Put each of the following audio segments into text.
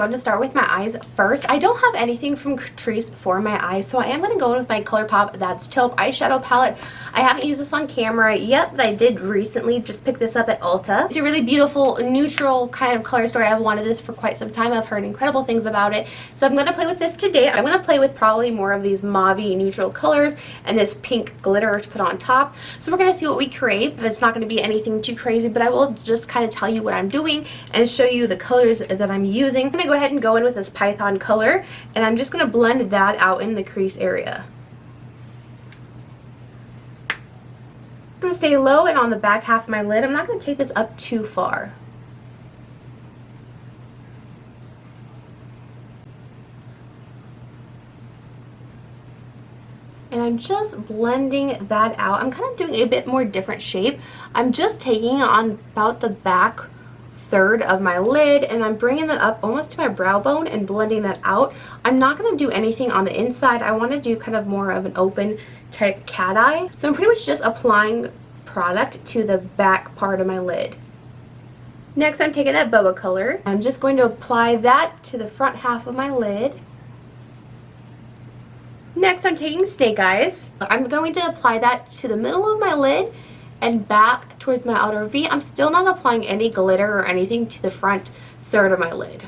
going to start with my eyes first. I don't have anything from Catrice for my eyes, so I am going to go in with my ColourPop That's Taupe eyeshadow palette. I haven't used this on camera yet, but I did recently just pick this up at Ulta. It's a really beautiful, neutral kind of color story. I've wanted this for quite some time. I've heard incredible things about it. So I'm going to play with this today. I'm going to play with probably more of these mauve-y neutral colors and this pink glitter to put on top. So we're going to see what we create, but it's not going to be anything too crazy, but I will just kind of tell you what I'm doing and show you the colors that I'm using. I'm going to go ahead and go in with this Python color, and I'm just going to blend that out in the crease area. I'm going to stay low and on the back half of my lid. I'm not going to take this up too far. And I'm just blending that out. I'm kind of doing a bit more different shape. I'm just taking on about the back third of my lid, and I'm bringing that up almost to my brow bone and blending that out. I'm not going to do anything on the inside. I want to do kind of more of an open type cat eye. So I'm pretty much just applying product to the back part of my lid. Next, I'm taking that boba color. I'm just going to apply that to the front half of my lid. Next, I'm taking Snake Eyes. I'm going to apply that to the middle of my lid and back towards my outer V. I'm still not applying any glitter or anything to the front third of my lid.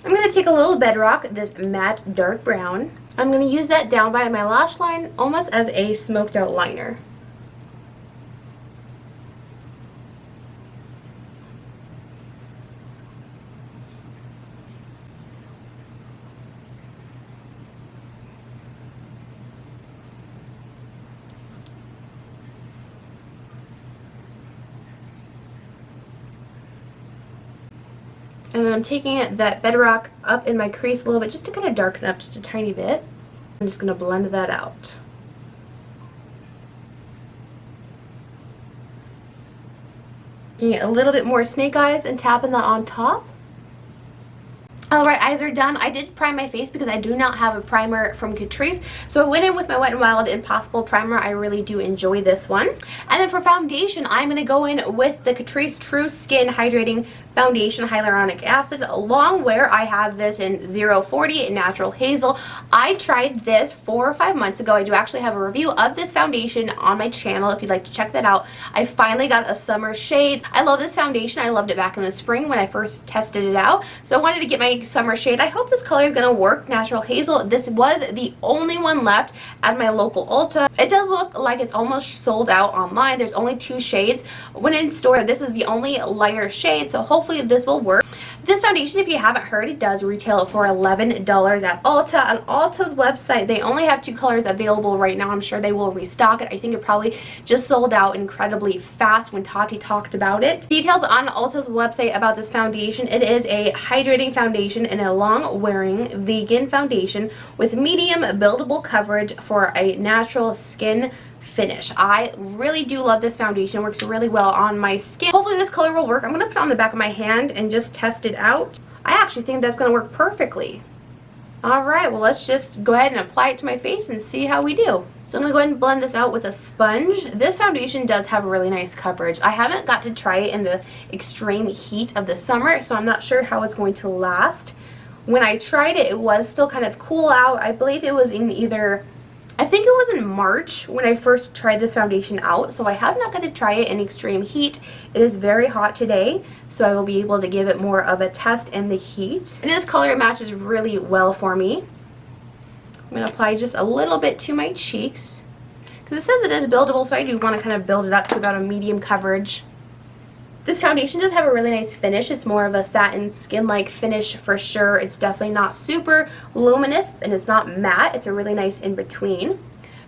I'm going to take a little Bedrock, this matte dark brown. I'm going to use that down by my lash line almost as a smoked out liner. And then I'm taking that Bedrock up in my crease a little bit just to kind of darken up just a tiny bit. I'm just going to blend that out. Taking a little bit more Snake Eyes and tapping that on top. Alright, eyes are done. I did prime my face because I do not have a primer from Catrice. So I went in with my Wet n Wild Impossible Primer. I really do enjoy this one. And then for foundation, I'm going to go in with the Catrice True Skin Hydrating Foundation Hyaluronic Acid Long Wear. I have this in 040 Natural Hazel. I tried this 4 or 5 months ago. I do actually have a review of this foundation on my channel if you'd like to check that out. I finally got a summer shade. I love this foundation. I loved it back in the spring when I first tested it out. So I wanted to get my summer shade. I hope this color is going to work. Natural Hazel. This was the only one left at my local Ulta. It does look like it's almost sold out online. There's only 2 shades. When in store, this is the only lighter shade, so hopefully this will work. This foundation, if you haven't heard, it does retail for $11 at Ulta. On Ulta's website, they only have 2 colors available right now. I'm sure they will restock it. I think it probably just sold out incredibly fast when Tati talked about it. Details on Ulta's website about this foundation. It is a hydrating foundation and a long-wearing vegan foundation with medium buildable coverage for a natural skin finish. I really do love this foundation. It works really well on my skin. Hopefully this color will work. I'm going to put it on the back of my hand and just test it out. I actually think that's going to work perfectly. Alright, well let's just go ahead and apply it to my face and see how we do. So I'm going to go ahead and blend this out with a sponge. This foundation does have really nice coverage. I haven't got to try it in the extreme heat of the summer, so I'm not sure how it's going to last. When I tried it, it was still kind of cool out. I believe it was in I think it was in March when I first tried this foundation out, so I have not got to try it in extreme heat. It is very hot today, so I will be able to give it more of a test in the heat. And this color matches really well for me. I'm going to apply just a little bit to my cheeks, because it says it is buildable, so I do want to kind of build it up to about a medium coverage. This foundation does have a really nice finish. It's more of a satin skin-like finish for sure. It's definitely not super luminous and it's not matte. It's a really nice in-between.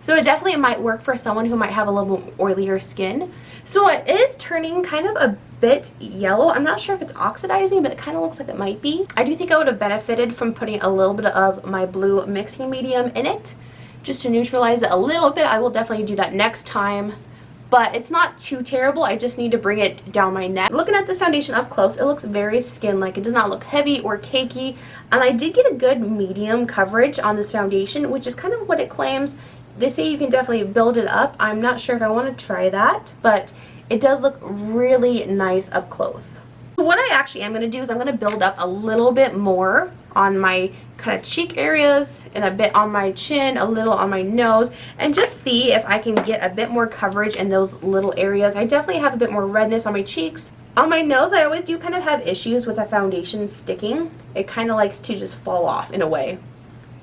So it definitely might work for someone who might have a little oilier skin. So it is turning kind of a bit yellow. I'm not sure if it's oxidizing, but it kind of looks like it might be. I do think I would have benefited from putting a little bit of my blue mixing medium in it just to neutralize it a little bit. I will definitely do that next time. But it's not too terrible. I just need to bring it down my neck. Looking at this foundation up close, it looks very skin-like. It does not look heavy or cakey. And I did get a good medium coverage on this foundation, which is kind of what it claims They say you can definitely build it up. I'm not sure if I want to try that, but it does look really nice up close. What I actually am going to do is I'm going to build up a little bit more on my kind of cheek areas and a bit on my chin, a little on my nose, and just see if I can get a bit more coverage in those little areas. I definitely have a bit more redness on my cheeks. On my nose, I always do kind of have issues with a foundation sticking. It kind of likes to just fall off in a way.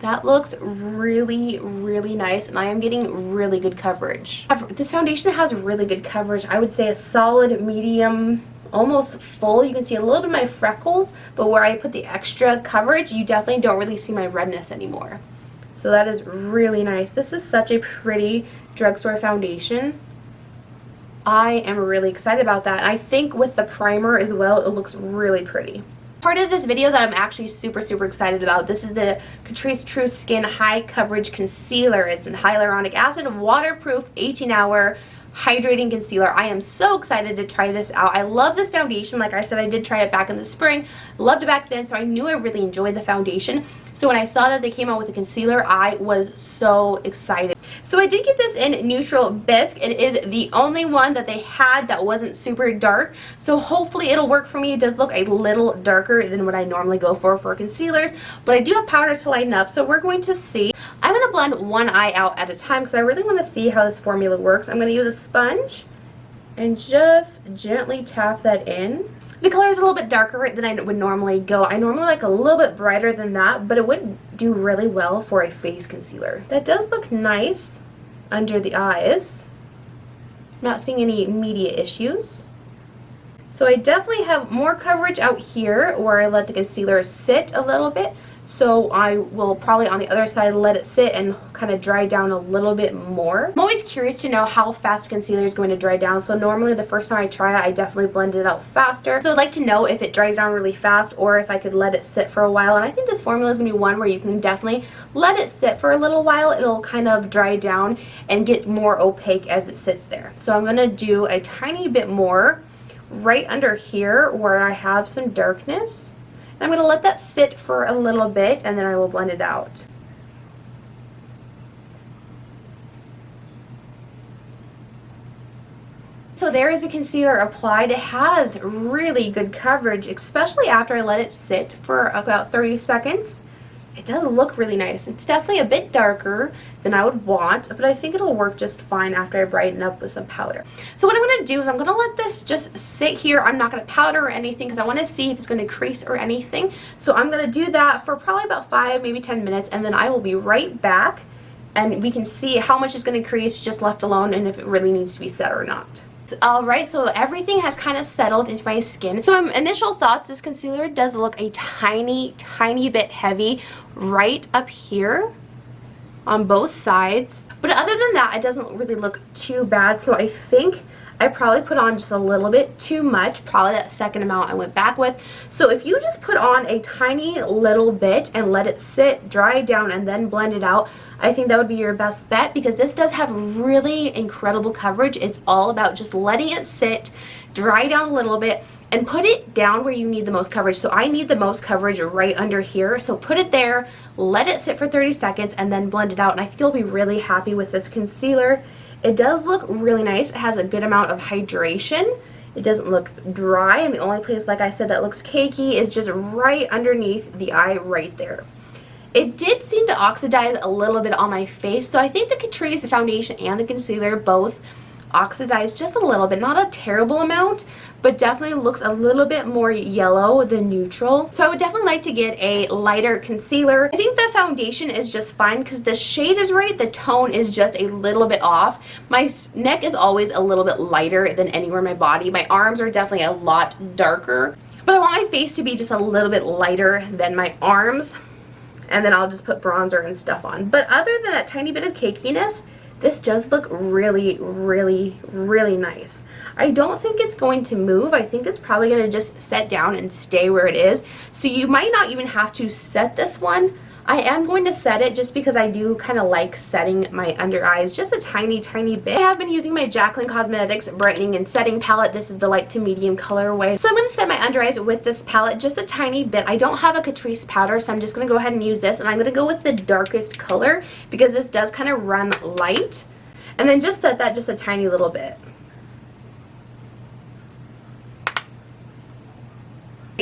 That looks really, really nice, and I am getting really good coverage. This foundation has really good coverage. I would say a solid medium, almost full. You can see a little bit of my freckles, but where I put the extra coverage, you definitely don't really see my redness anymore. So that is really nice. This is such a pretty drugstore foundation. I am really excited about that. I think with the primer as well, it looks really pretty. Part of this video that I'm actually super excited about, this is the Catrice True Skin High Coverage Concealer. It's in hyaluronic acid, waterproof, 18-hour hydrating concealer. I am so excited to try this out. I love this foundation. Like I said, I did try it back in the spring. Loved it back then, so I knew I really enjoyed the foundation. So when I saw that they came out with a concealer, I was so excited. So I did get this in Neutral Bisque. It is the only one that they had that wasn't super dark. So hopefully it'll work for me. It does look a little darker than what I normally go for concealers, but I do have powders to lighten up, so we're going to see. I'm going to blend one eye out at a time because I really want to see how this formula works. I'm going to use a sponge and just gently tap that in. The color is a little bit darker than I would normally go. I normally like a little bit brighter than that, but it would do really well for a face concealer. That does look nice under the eyes. I'm not seeing any immediate issues. So I definitely have more coverage out here where I let the concealer sit a little bit. So I will probably on the other side let it sit and kind of dry down a little bit more. I'm always curious to know how fast concealer is going to dry down. So normally the first time I try it, I definitely blend it out faster. So I'd like to know if it dries down really fast or if I could let it sit for a while. And I think this formula is going to be one where you can definitely let it sit for a little while. It'll kind of dry down and get more opaque as it sits there. So I'm going to do a tiny bit more right under here where I have some darkness. I'm going to let that sit for a little bit and then I will blend it out. So there is the concealer applied. It has really good coverage, especially after I let it sit for about 30 seconds. It does look really nice. It's definitely a bit darker than I would want, but I think it'll work just fine after I brighten up with some powder. So what I'm going to do is I'm going to let this just sit here. I'm not going to powder or anything because I want to see if it's going to crease or anything. So I'm going to do that for probably about 5, maybe 10 minutes, and then I will be right back and we can see how much is going to crease just left alone and if it really needs to be set or not. Alright, so everything has kind of settled into my skin. So initial thoughts, this concealer does look a tiny bit heavy right up here on both sides. But other than that, it doesn't really look too bad. So I think I probably put on just a little bit too much, probably that second amount I went back with. So if you just put on a tiny little bit and let it sit, dry down, and then blend it out, I think that would be your best bet because this does have really incredible coverage. It's all about just letting it sit, dry down a little bit, and put it down where you need the most coverage. So I need the most coverage right under here. So put it there, let it sit for 30 seconds, and then blend it out. And I think you'll be really happy with this concealer. It does look really nice. It has a good amount of hydration. It doesn't look dry, and the only place, like I said, that looks cakey is just right underneath the eye right there. It did seem to oxidize a little bit on my face, so I think the Catrice foundation and the concealer both oxidized just a little bit, not a terrible amount, but definitely looks a little bit more yellow than neutral. So I would definitely like to get a lighter concealer. I think the foundation is just fine because the shade is right, the tone is just a little bit off. My neck is always a little bit lighter than anywhere in my body. My arms are definitely a lot darker, but I want my face to be just a little bit lighter than my arms, and then I'll just put bronzer and stuff on. But other than that tiny bit of cakiness, this does look really nice. I don't think it's going to move. I think it's probably going to just set down and stay where it is. So you might not even have to set this one I am going to set it just because I do kind of like setting my under eyes just a tiny, tiny bit. I have been using my Jaclyn Cosmetics Brightening and Setting Palette. This is the light to medium colorway. So I'm going to set my under eyes with this palette just a tiny bit. I don't have a Catrice powder, so I'm just going to go ahead and use this. And I'm going to go with the darkest color because this does kind of run light. And then just set that just a tiny little bit.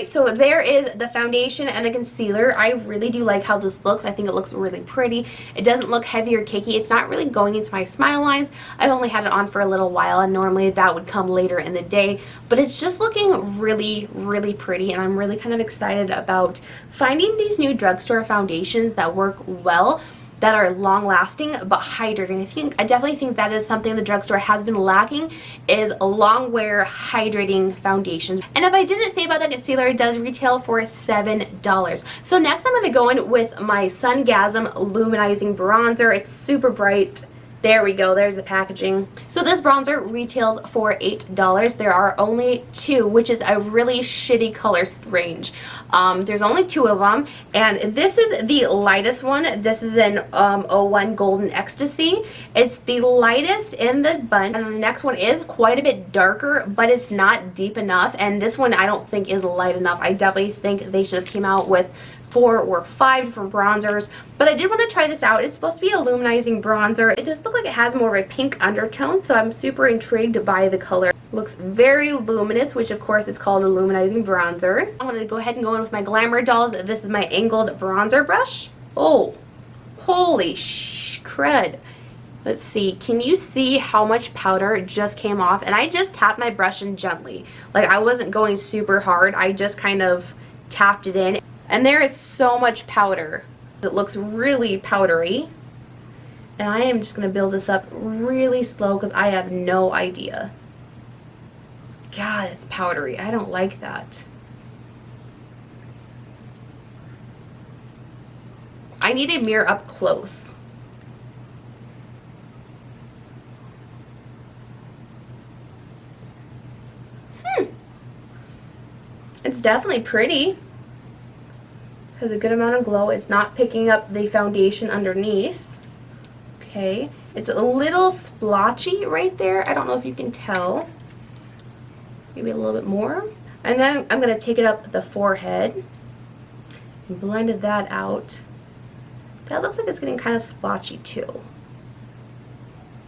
So there is the foundation and the concealer. I really do like how this looks. I think it looks really pretty. It doesn't look heavy or cakey. It's not really going into my smile lines. I've only had it on for a little while, and normally that would come later in the day. But it's just looking really, really pretty, and I'm really kind of excited about finding these new drugstore foundations that work well, that are long lasting but hydrating. I definitely think that is something the drugstore has been lacking, is long wear hydrating foundations. And if I didn't say about the concealer, it does retail for $7. So next I'm going to go in with my Sungasm Luminizing Bronzer. It's super bright. There we go, there's the packaging. So this bronzer retails for $8. There are only two, which is a really shitty color range. There's only two of them, and this is the lightest one. This is an 01 Golden Ecstasy. It's the lightest in the bunch, and the next one is quite a bit darker, but it's not deep enough, and this one I don't think is light enough. I definitely think they should have came out with 4 or 5 different bronzers, but I did want to try this out. It's supposed to be a luminizing bronzer. It does look like it has more of a pink undertone, so I'm super intrigued by the color. Looks very luminous, which of course is called a luminizing bronzer. I'm going to go ahead and go in with my Glamour Dolls. This is my angled bronzer brush. Oh, holy crud. Let's see, can you see how much powder just came off? And I just tapped my brush in gently. Like, I wasn't going super hard. I just kind of tapped it in. And there is so much powder. It looks really powdery. And I am just going to build this up really slow because I have no idea. God, it's powdery. I don't like that. I need a mirror up close. It's definitely pretty. Has a good amount of glow. It's not picking up the foundation underneath. Okay, it's a little splotchy right there. I don't know if you can tell. Maybe a little bit more. And then I'm going to take it up the forehead and blend that out. That looks like it's getting kind of splotchy too.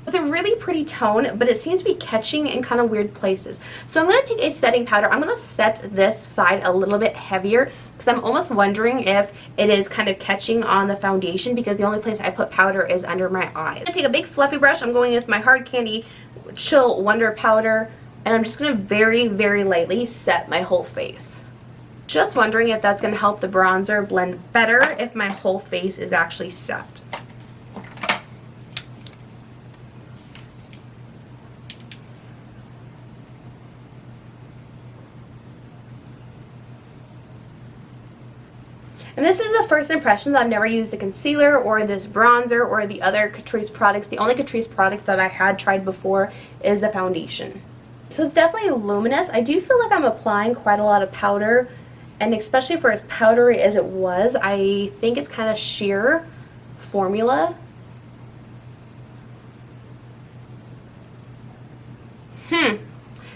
It's a really pretty tone, but it seems to be catching in kind of weird places. So I'm going to take a setting powder. I'm going to set this side a little bit heavier because I'm almost wondering if it is kind of catching on the foundation, because the only place I put powder is under my eyes. I'm going to take a big fluffy brush. I'm going with my Hard Candy Chill Wonder Powder, and I'm just going to very, very lightly set my whole face. Just wondering if that's going to help the bronzer blend better if my whole face is actually set. And this is the first impressions. I've never used the concealer or this bronzer or the other Catrice products. The only Catrice product that I had tried before is the foundation. So it's definitely luminous. I do feel like I'm applying quite a lot of powder, and especially for as powdery as it was, I think it's kind of sheer formula.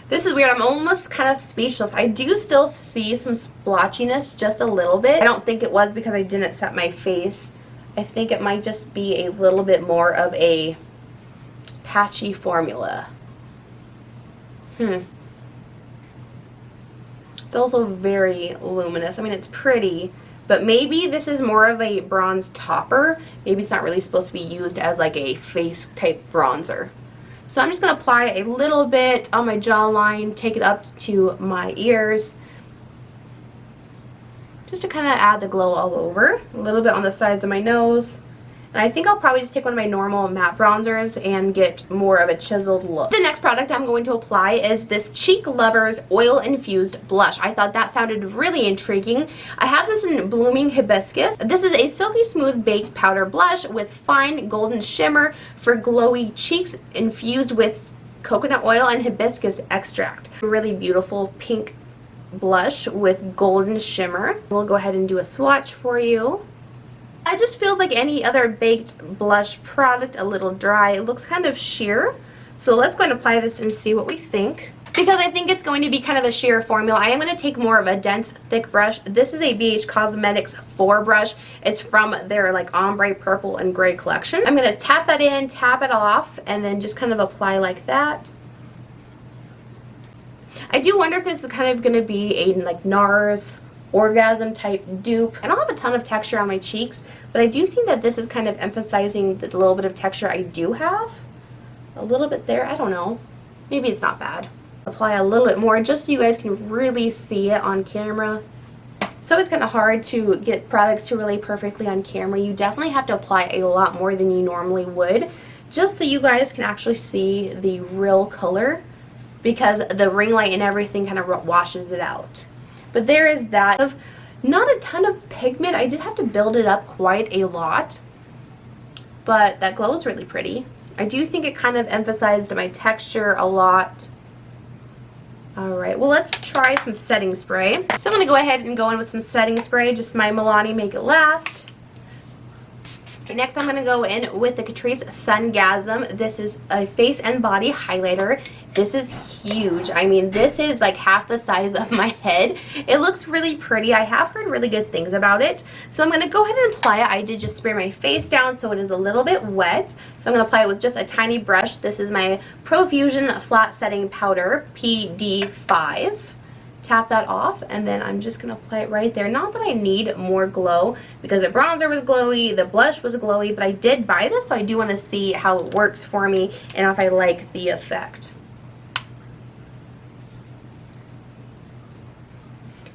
This is weird. I'm almost kind of speechless. I do still see some splotchiness just a little bit. I don't think it was because I didn't set my face. I think it might just be a little bit more of a patchy formula. It's also very luminous. I mean, it's pretty, but maybe this is more of a bronze topper. Maybe it's not really supposed to be used as like a face type bronzer. So I'm just going to apply a little bit on my jawline, take it up to my ears, just to kind of add the glow all over. A little bit on the sides of my nose. And I think I'll probably just take one of my normal matte bronzers and get more of a chiseled look. The next product I'm going to apply is this Cheek Lovers Oil Infused Blush. I thought that sounded really intriguing. I have this in Blooming Hibiscus. This is a silky smooth baked powder blush with fine golden shimmer for glowy cheeks, infused with coconut oil and hibiscus extract. Really beautiful pink blush with golden shimmer. We'll go ahead and do a swatch for you. It just feels like any other baked blush product, a little dry. It looks kind of sheer. So let's go and apply this and see what we think. Because I think it's going to be kind of a sheer formula, I am going to take more of a dense, thick brush. This is a BH Cosmetics 4 brush. It's from their like ombre purple and gray collection. I'm going to tap that in, tap it off, and then just kind of apply like that. I do wonder if this is kind of going to be a like NARS orgasm type dupe. I don't have a ton of texture on my cheeks, but I do think that this is kind of emphasizing the little bit of texture I do have. A little bit there, I don't know. Maybe it's not bad. Apply a little bit more just so you guys can really see it on camera. So it's kind of hard to get products to relay perfectly on camera. You definitely have to apply a lot more than you normally would, just so you guys can actually see the real color, because the ring light and everything kind of washes it out. But there is that. Of not a ton of pigment. I did have to build it up quite a lot, but that glow is really pretty. I do think it kind of emphasized my texture a lot. Alright, well let's try some setting spray. So I'm going to go ahead and go in with some setting spray, just my Milani Make It Last. Next I'm going to go in with the Catrice Sungasm. This is a face and body highlighter. This is huge. I mean, this is like half the size of my head. It looks really pretty. I have heard really good things about it. So I'm going to go ahead and apply it. I did just spray my face down so it is a little bit wet. So I'm going to apply it with just a tiny brush. This is my Profusion Flat Setting Powder PD5. Tap that off, and then I'm just going to apply it right there. Not that I need more glow, because the bronzer was glowy, the blush was glowy, but I did buy this, so I do want to see how it works for me and if I like the effect.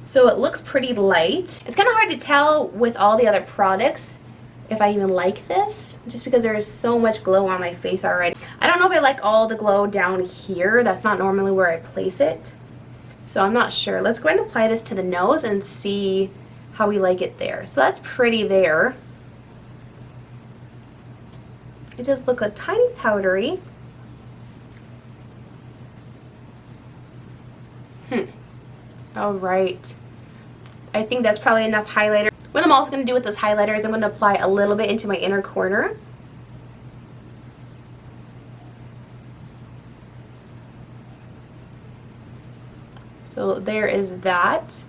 So it looks pretty light. It's kind of hard to tell with all the other products if I even like this, just because there is so much glow on my face already. I don't know if I like all the glow down here. That's not normally where I place it. So I'm not sure. Let's go ahead and apply this to the nose and see how we like it there. So that's pretty there. It does look a tiny powdery. All right. I think that's probably enough highlighter. What I'm also going to do with this highlighter is I'm going to apply a little bit into my inner corner. So there is that.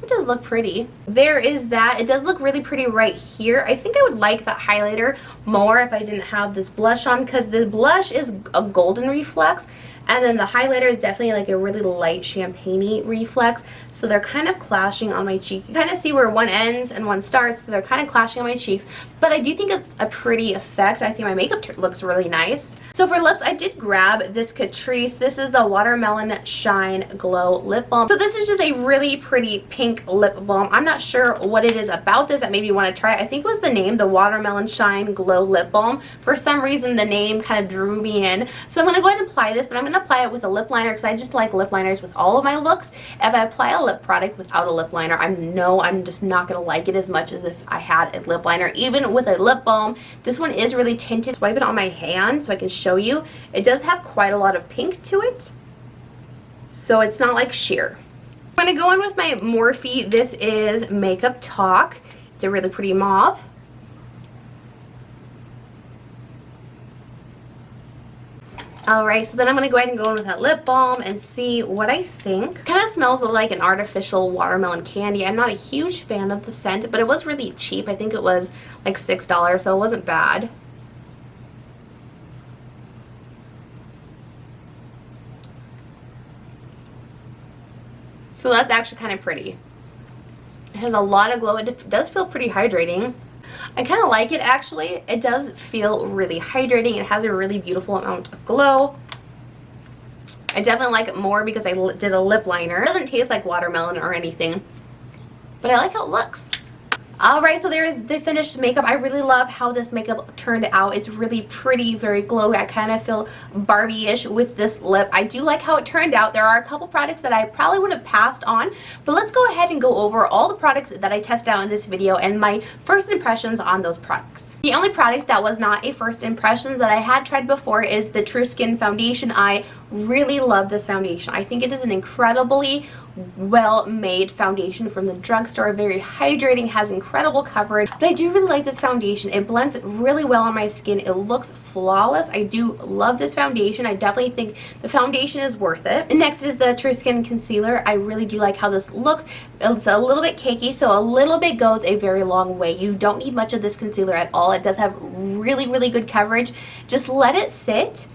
It does look pretty. There is that. It does look really pretty right here. I think I would like the highlighter more if I didn't have this blush on, because the blush is a golden reflex, and then the highlighter is definitely like a really light champagne-y reflex. So they're kind of clashing on my cheek. You kind of see where one ends and one starts, so they're kind of clashing on my cheeks. But I do think it's a pretty effect. I think my makeup looks really nice. So for lips, I did grab this Catrice. This is the Watermellon Shine Glow Lip Balm. So this is just a really pretty pink lip balm. I'm not sure what it is about this that made me want to try it. I think it was the name, the Watermellon Shine Glow Lip Balm. For some reason, the name kind of drew me in. So I'm going to go ahead and apply this, but I'm going to apply it with a lip liner because I just like lip liners with all of my looks. If I apply a lip product without a lip liner, I'm just not going to like it as much as if I had a lip liner. Even with a lip balm, this one is really tinted. Wipe it on my hand so I can show you. It does have quite a lot of pink to it, so it's not like sheer. I'm going to go in with my Morphe. This is Makeup Talk. It's a really pretty mauve. Alright, so then I'm going to go ahead and go in with that lip balm and see what I think. Kind of smells like an artificial watermelon candy. I'm not a huge fan of the scent, but it was really cheap. I think it was like $6, so it wasn't bad. So that's actually kind of pretty. It has a lot of glow. It does feel pretty hydrating. I kind of like it actually. It does feel really hydrating. It has a really beautiful amount of glow. I definitely like it more because I did a lip liner. It doesn't taste like watermelon or anything, but I like how it looks. Alright, so there is the finished makeup. I really love how this makeup turned out. It's really pretty, very glowy. I kind of feel Barbie-ish with this lip. I do like how it turned out. There are a couple products that I probably would have passed on, but let's go ahead and go over all the products that I tested out in this video and my first impressions on those products. The only product that was not a first impression that I had tried before is the True Skin Foundation. I really love this foundation. I think it is an incredibly well-made foundation from the drugstore. Very hydrating, has incredible coverage. But I do really like this foundation. It blends really well on my skin. It looks flawless. I do love this foundation. I definitely think the foundation is worth it. And next is the True Skin Concealer. I really do like how this looks. It's a little bit cakey, so a little bit goes a very long way. You don't need much of this concealer at all. It does have really, really good coverage. Just let it sit.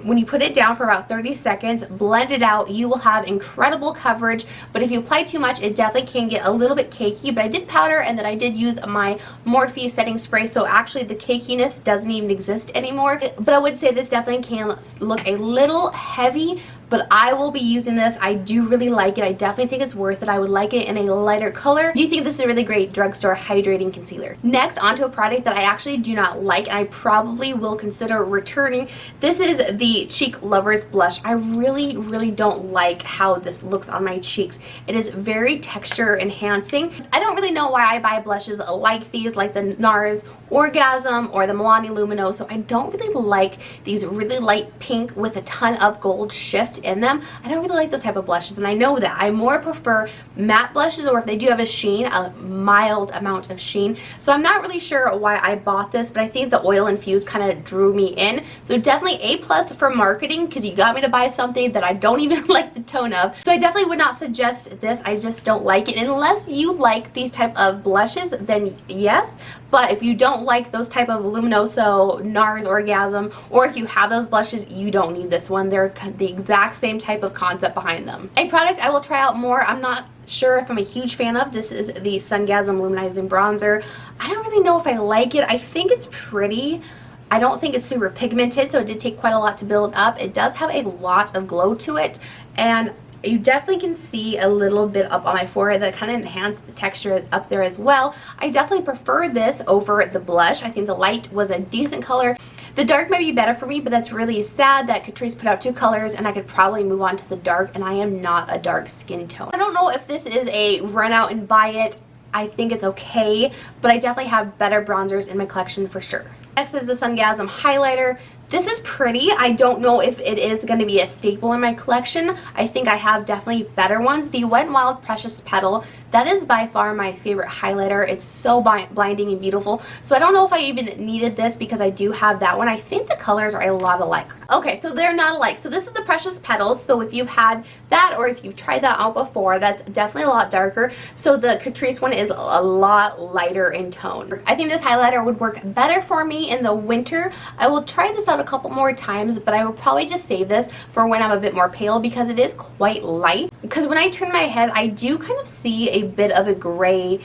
When you put it down for about 30 seconds, blend it out, you will have incredible coverage. But if you apply too much, it definitely can get a little bit cakey. But I did powder, and then I did use my Morphe setting spray, so actually the cakiness doesn't even exist anymore. But I would say this definitely can look a little heavy, but I will be using this. I do really like it. I definitely think it's worth it. I would like it in a lighter color. Do you think this is a really great drugstore hydrating concealer? Next, onto a product that I actually do not like, and I probably will consider returning. This is the Cheek Lovers Blush. I really, really don't like how this looks on my cheeks. It is very texture enhancing. I don't really know why I buy blushes like these, like the NARS Orgasm or the Milani Luminoso. I don't really like these really light pink with a ton of gold shift in them. I don't really like those type of blushes, and I know that. I more prefer matte blushes, or if they do have a sheen, a mild amount of sheen. So I'm not really sure why I bought this, but I think the oil infused kind of drew me in. So definitely A+ for marketing, because you got me to buy something that I don't even like the tone of. So I definitely would not suggest this. I just don't like it. Unless you like these type of blushes, then yes. But if you don't like those type of Luminoso, NARS Orgasm, or if you have those blushes, you don't need this one. They're the exact same type of concept behind them. A product I will try out more, I'm not sure if I'm a huge fan of. This is the Sungasm Luminizing Bronzer. I don't really know if I like it. I think it's pretty. I don't think it's super pigmented, so it did take quite a lot to build up. It does have a lot of glow to it, and you definitely can see a little bit up on my forehead that kind of enhanced the texture up there as well. I definitely prefer this over the blush. I think the light was a decent color. The dark might be better for me, but that's really sad that Catrice put out 2 colors, and I could probably move on to the dark, and I am not a dark skin tone. I don't know if this is a run out and buy it. I think it's okay, but I definitely have better bronzers in my collection for sure. Next is the Sungasm highlighter. This is pretty. I don't know if it is going to be a staple in my collection. I think I have definitely better ones. The Wet n Wild Precious Petal, that is by far my favorite highlighter. It's so blinding and beautiful. So I don't know if I even needed this because I do have that one. I think the colors are a lot alike. Okay, so they're not alike. So this is the Precious Petals. So if you've had that, or if you've tried that out before, that's definitely a lot darker. So the Catrice one is a lot lighter in tone. I think this highlighter would work better for me in the winter. I will try this out a couple more times, but I will probably just save this for when I'm a bit more pale because it is quite light. Because when I turn my head, I do kind of see a bit of a gray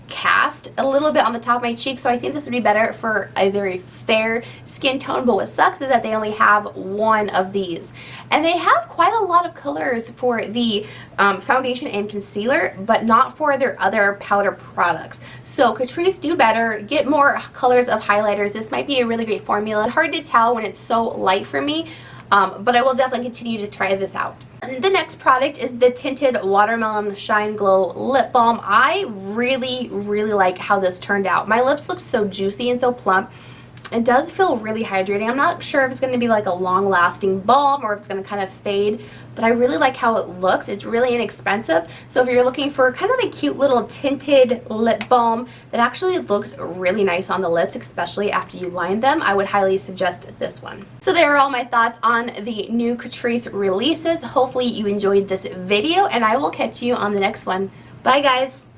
cast a little bit on the top of my cheek, so I think this would be better for a very fair skin tone. But what sucks is that they only have one of these, and they have quite a lot of colors for the foundation and concealer, but not for their other powder products. So Catrice, do better, get more colors of highlighters. This might be a really great formula. It's hard to tell when it's so light for me, but I will definitely continue to try this out. The next product is the Tinted Watermellon Shine Glow Lip Balm. I really, really like how this turned out. My lips look so juicy and so plump. It does feel really hydrating. I'm not sure if it's going to be like a long-lasting balm or if it's going to kind of fade, but I really like how it looks. It's really inexpensive. So if you're looking for kind of a cute little tinted lip balm that actually looks really nice on the lips, especially after you line them, I would highly suggest this one. So there are all my thoughts on the new Catrice releases. Hopefully you enjoyed this video, and I will catch you on the next one. Bye guys!